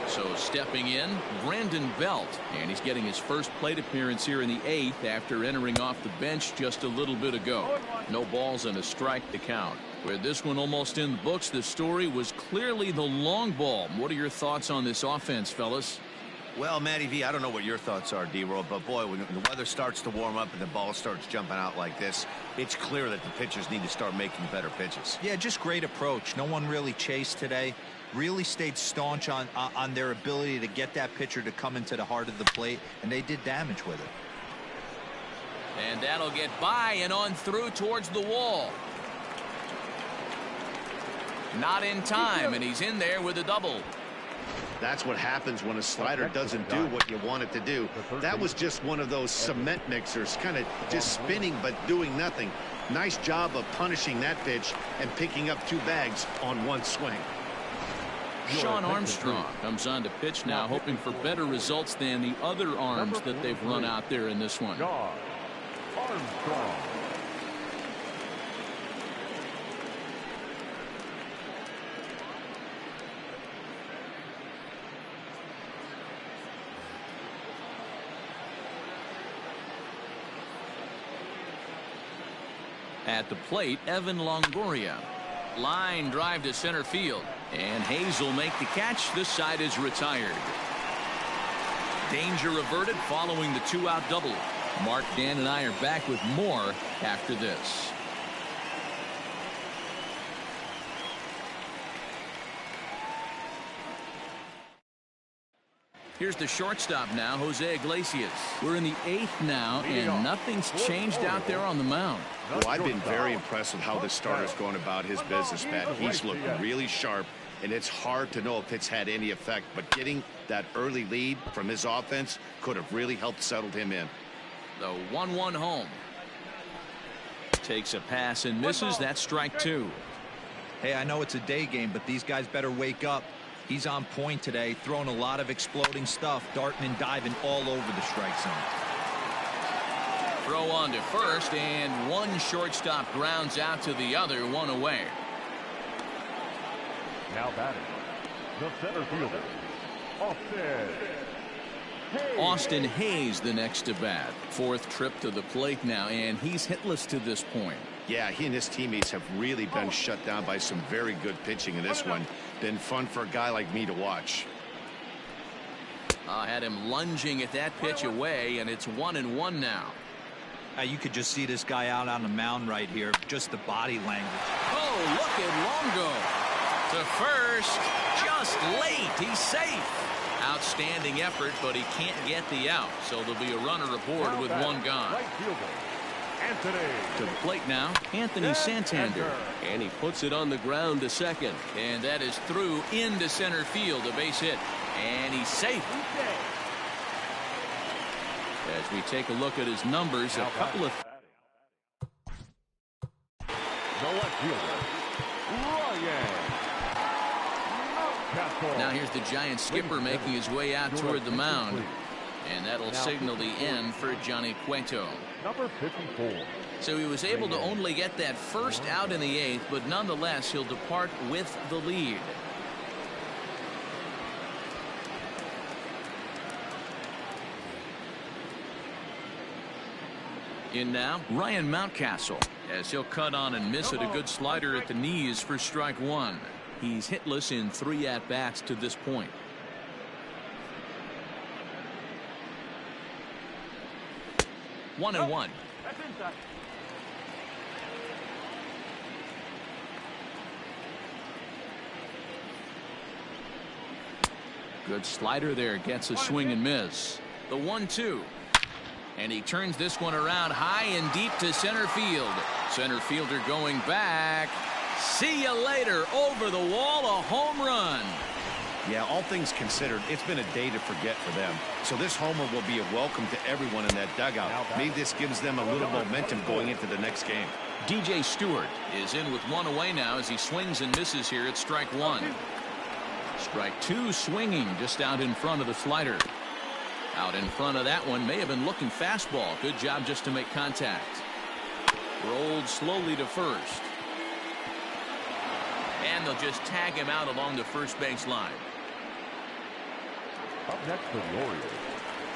A: So stepping in, Brandon Belt, and he's getting his first plate appearance here in the 8th after entering off the bench just a little bit ago. No balls and a strike to count. With this one almost in the books, the story was clearly the long ball. What are your thoughts on this offense, fellas?
D: Well, Matty V, I don't know what your thoughts are, D-Roll, but boy, when the weather starts to warm up and the ball starts jumping out like this, it's clear that the pitchers need to start making better pitches.
B: Yeah, just great approach. No one really chased today. Really stayed staunch on their ability to get that pitcher to come into the heart of the plate, and they did damage with it.
A: And that'll get by and on through towards the wall. Not in time, and he's in there with a double.
D: That's what happens when a slider doesn't do what you want it to do. That was just one of those cement mixers, kind of just spinning but doing nothing. Nice job of punishing that pitch and picking up 2 bags on 1 swing.
A: Sean Armstrong comes on to pitch now, hoping for better results than the other arms that they've run out there in this one.
C: Armstrong.
A: At the plate, Evan Longoria. Line drive to center field. And Hayes will make the catch. This side is retired. Danger averted following the 2-out double. Mark, Dan, and I are back with more after this. Here's the shortstop now, Jose Iglesias. We're in the 8th now, and nothing's changed out there on the mound.
D: Well, I've been very impressed with how this starter's going about his business, Matt. He's looked really sharp, and it's hard to know if it's had any effect, but getting that early lead from his offense could have really helped settle him in.
A: The 1-1 home. Takes a pass and misses. That's strike 2.
B: Hey, I know it's a day game, but these guys better wake up. He's on point today, throwing a lot of exploding stuff, darting and diving all over the strike zone.
A: Throw on to first, and one shortstop grounds out to the other, 1 away.
C: Now batting, the center fielder,
A: Austin Hayes the next to bat. 4th trip to the plate now, and he's hitless to this point.
D: Yeah, he and his teammates have really been shut down by some very good pitching in this one. Been fun for a guy like me to watch.
A: Had him lunging at that pitch away, and it's 1-1 now.
B: You could just see this guy out on the mound right here. Just the body language.
A: Oh, look at Longo. To first, just late. He's safe. Outstanding effort, but he can't get the out. So there'll be a runner aboard with 1 gone.
C: Right fielder, Anthony.
A: To the plate now, Anthony Santander. And he puts it on the ground to second. And that is through into center field, a base hit. And he's safe. As we take a look at his numbers, a couple of...
C: The left fielder, Ryan.
A: Now here's the Giant skipper making his way out toward the mound. And that'll signal the end for Johnny Cueto.
C: Number 54.
A: So he was able to only get that first out in the 8th, but nonetheless he'll depart with the lead. In now, Ryan Mountcastle, as he'll cut on and miss it. A good slider at the knees for strike 1. He's hitless in 3 at-bats to this point. One and one. Good slider there, gets a swing and miss. The 1-2. And he turns this one around high and deep to center field. Center fielder going back. See you later. Over the wall, a home run.
D: Yeah, all things considered, it's been a day to forget for them. So this homer will be a welcome to everyone in that dugout. Maybe this gives them a little momentum going into the next game.
A: DJ Stewart is in with 1 away now as he swings and misses here at strike 1. Strike 2 swinging just out in front of the slider. Out in front of that one, may have been looking fastball. Good job just to make contact. Rolled slowly to first. And they'll just tag him out along the first base line.
C: Up next for the Orioles.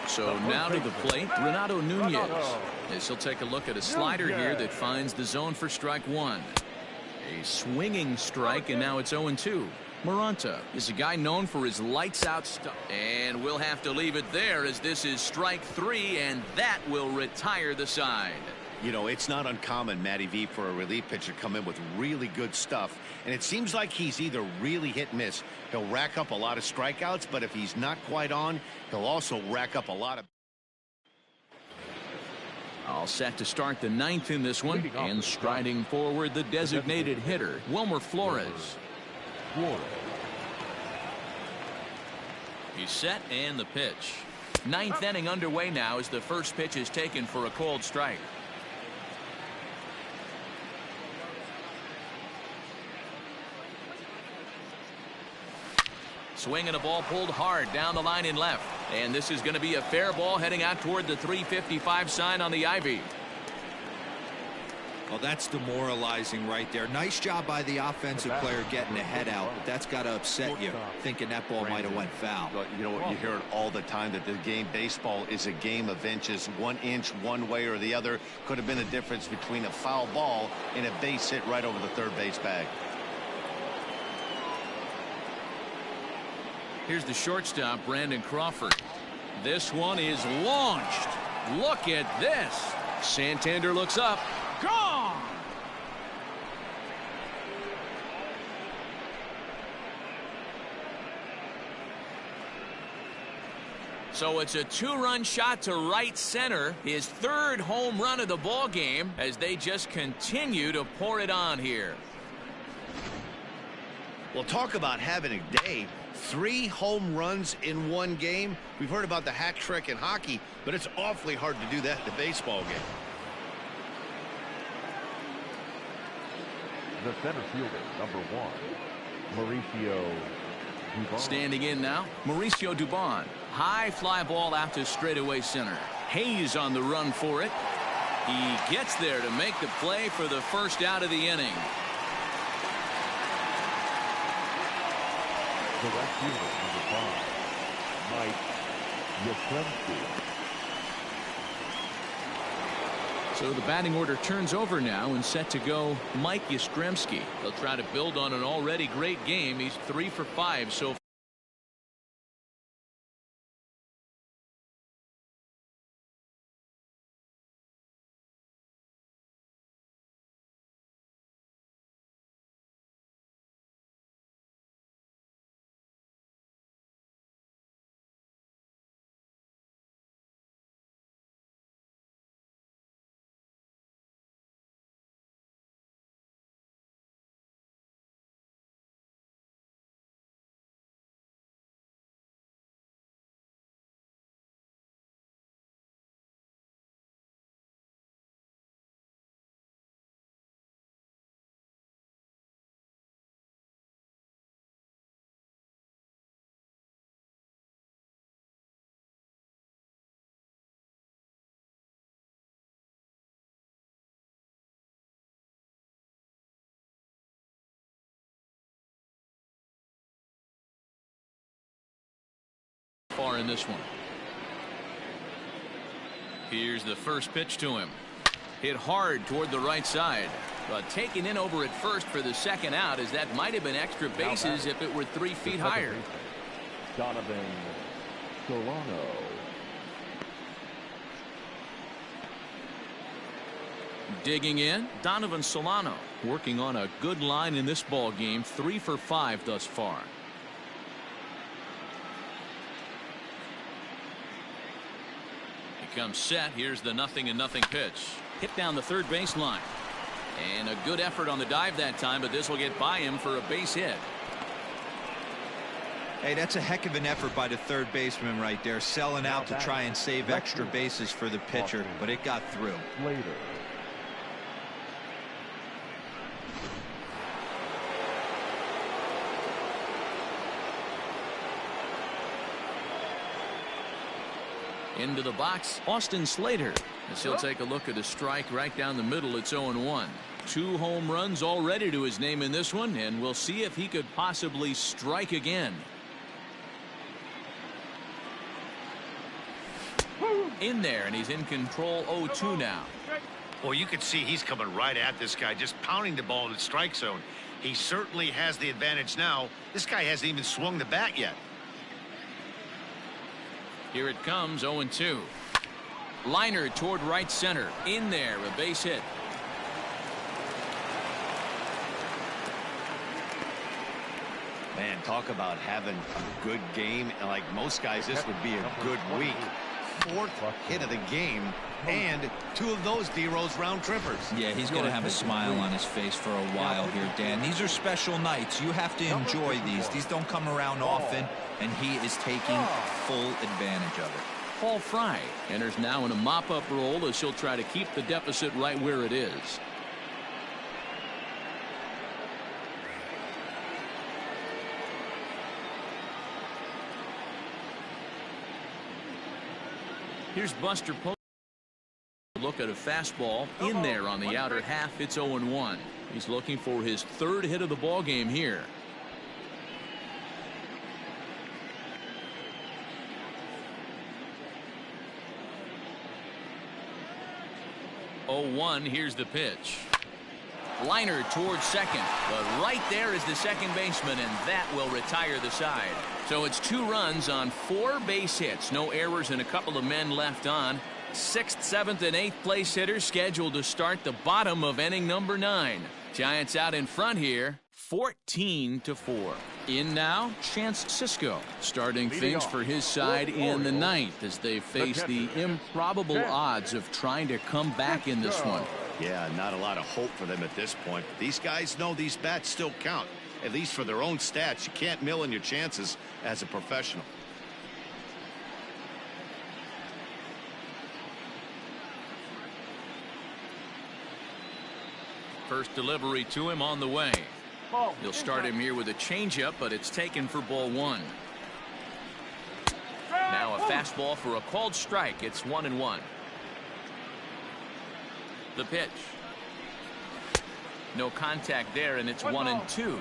A: So now to the plate, Renato Nunez. As he'll take a look at a slider here that finds the zone for strike 1. A swinging strike, and now it's 0-2. Maranta is a guy known for his lights-out stuff. And we'll have to leave it there as this is strike 3, and that will retire the side.
D: You know, it's not uncommon, Matty V, for a relief pitcher to come in with really good stuff. And it seems like he's either really hit-miss. He'll rack up a lot of strikeouts, but if he's not quite on, he'll also rack up a lot of...
A: All set to start the 9th in this one. And striding forward, the designated hitter, Wilmer Flores.
C: Flores.
A: He's set and the pitch. Ninth inning underway now as the first pitch is taken for a called strike. Swinging a ball pulled hard down the line in left. And this is going to be a fair ball heading out toward the 355 sign on the ivy.
B: Well, that's demoralizing right there. Nice job by the offensive player getting the head out, but that's got to upset you, thinking that ball might have went foul.
D: You know what, you hear it all the time that the game baseball is a game of inches. 1 inch one way or the other could have been the difference between a foul ball and a base hit right over the third base bag.
A: Here's the shortstop, Brandon Crawford. This one is launched. Look at this. Santander looks up. Gone. So it's a 2-run shot to right center, his third home run of the ball game, as they just continue to pour it on here.
D: Well, talk about having a day. 3 home runs in one game. We've heard about the hat trick in hockey, but it's awfully hard to do that in a baseball game.
C: The center fielder, number 1, Mauricio Dubon.
A: Standing in now, Mauricio Dubon. High fly ball out to straightaway center. Hayes on the run for it. He gets there to make the play for the first out of the inning.
C: The right fielder, number 5, Mike Yastrzemski.
A: So the batting order turns over now and set to go Mike Yastrzemski. He'll try to build on an already great game. He's 3 for 5 so far in this one. Here's the first pitch to him. Hit hard toward the right side, but taken in over at first for the second out, as that might have been extra bases if it were 3 feet higher.
C: Donovan Solano.
A: Digging in, Donovan Solano, working on a good line in this ball game. 3 for 5 thus far. He comes set. Here's the 0-0 pitch. Hit down the third base line. And a good effort on the dive that time, but this will get by him for a base hit.
B: Hey, that's a heck of an effort by the third baseman right there, selling out to try and save extra bases for the pitcher, but it got through.
C: Later.
A: Into the box, Austin Slater, as he'll take a look at a strike right down the middle. It's 0-1. 2 home runs already to his name in this one, and we'll see if he could possibly strike again. In there, and he's in control. 0-2 now.
D: Well, you can see he's coming right at this guy, just pounding the ball in the strike zone. He certainly has the advantage now. This guy hasn't even swung the bat yet.
A: Here it comes. 0-2. Liner toward right center. In there, a base hit.
D: Man, talk about having a good game. And like most guys, this would be a good week. 4th hit of the game, And 2 of those D-Rose round trippers.
B: Yeah, he's going to have a smile on his face for a while here, Dan. These are special nights. You have to enjoy these. These don't come around often, and he is taking full advantage of it.
A: Paul Fry enters now in a mop-up role as he'll try to keep the deficit right where it is. Here's Buster Posey. Look at a fastball in there on the outer half. It's 0-1. He's looking for his 3rd hit of the ball game here. Here's the pitch. Liner towards second, but right there is the second baseman, and that will retire the side. So it's 2 runs on 4 base hits. No errors and a couple of men left on. 6th, 7th, and 8th place hitters scheduled to start the bottom of inning number 9. Giants out in front here, 14-4. In now, Chance Sisco, starting things for his side in the 9th as they face the improbable odds of trying to come back in this one.
D: Yeah, not a lot of hope for them at this point. These guys know these bats still count, at least for their own stats. You can't mill in your chances as a professional.
A: First delivery to him on the way. He'll start him here with a changeup, but it's taken for ball 1. Now a fastball for a called strike. It's 1-1. The pitch. No contact there, and it's 1-2.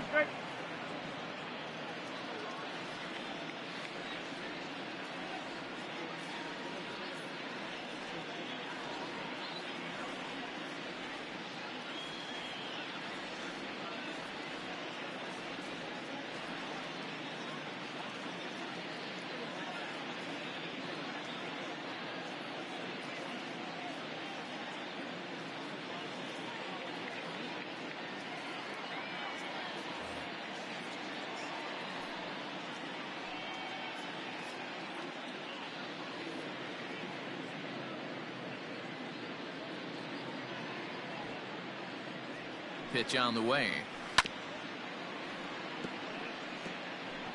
A: Pitch on the way.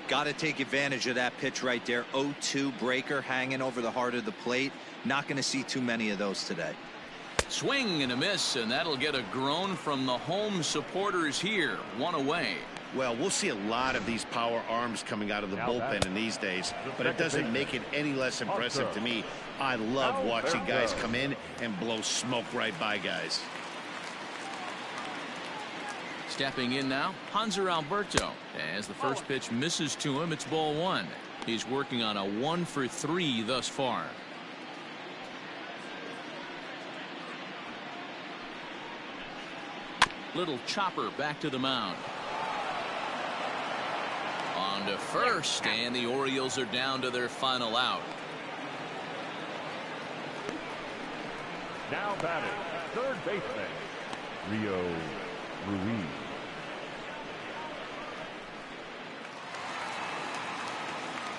B: Got to take advantage of that pitch right there. 0-2 breaker hanging over the heart of the plate. Not going to see too many of those today.
A: Swing and a miss, and that'll get a groan from the home supporters here. 1 away.
D: Well, we'll see a lot of these power arms coming out of the bullpen in these days, but it doesn't make it any less impressive to me. I love watching guys come in and blow smoke right by guys.
A: Stepping in now, Hanser Alberto. As the first pitch misses to him, it's ball 1. He's working on a 1-for-3 thus far. Little chopper back to the mound. On to first, and the Orioles are down to their final out.
C: Now batting, 3rd baseman, Rio Ruiz.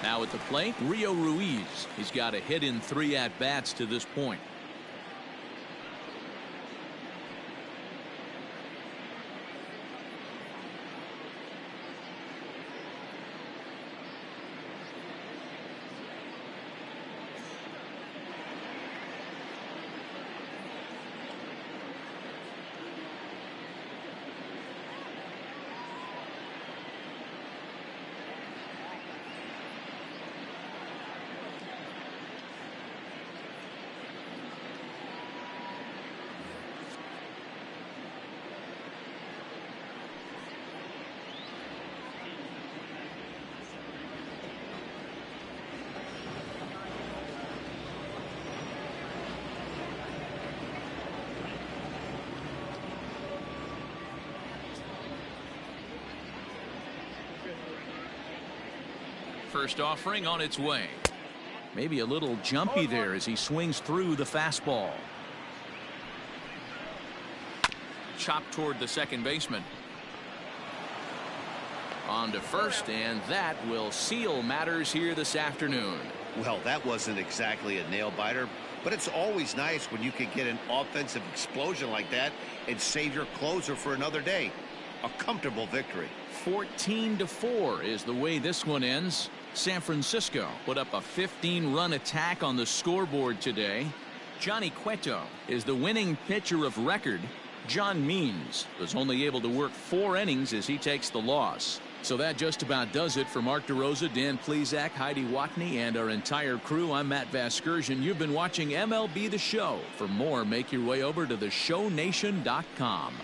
A: Now at the plate, Rio Ruiz. He's got a hit in 3 at-bats to this point. First offering on its way. Maybe a little jumpy there as he swings through the fastball. Chopped toward the second baseman. On to first, and that will seal matters here this afternoon.
D: Well, that wasn't exactly a nail biter, but it's always nice when you can get an offensive explosion like that and save your closer for another day. A comfortable victory.
A: 14-4 is the way this one ends. San Francisco put up a 15-run attack on the scoreboard today. Johnny Cueto is the winning pitcher of record. John Means was only able to work 4 innings as he takes the loss. So that just about does it for Mark DeRosa, Dan Plesac, Heidi Watney, and our entire crew. I'm Matt Vasgersian. You've been watching MLB The Show. For more, make your way over to theshownation.com.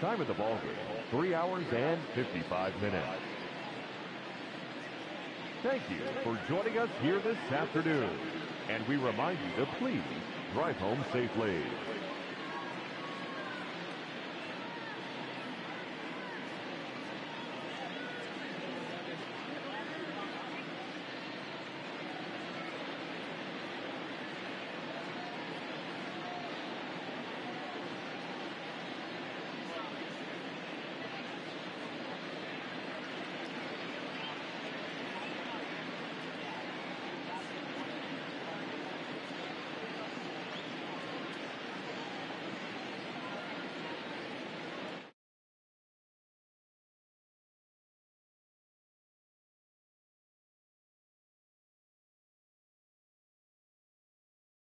C: Time of the ball game, 3 hours and 55 minutes. Thank you for joining us here this afternoon. And we remind you to please drive home safely.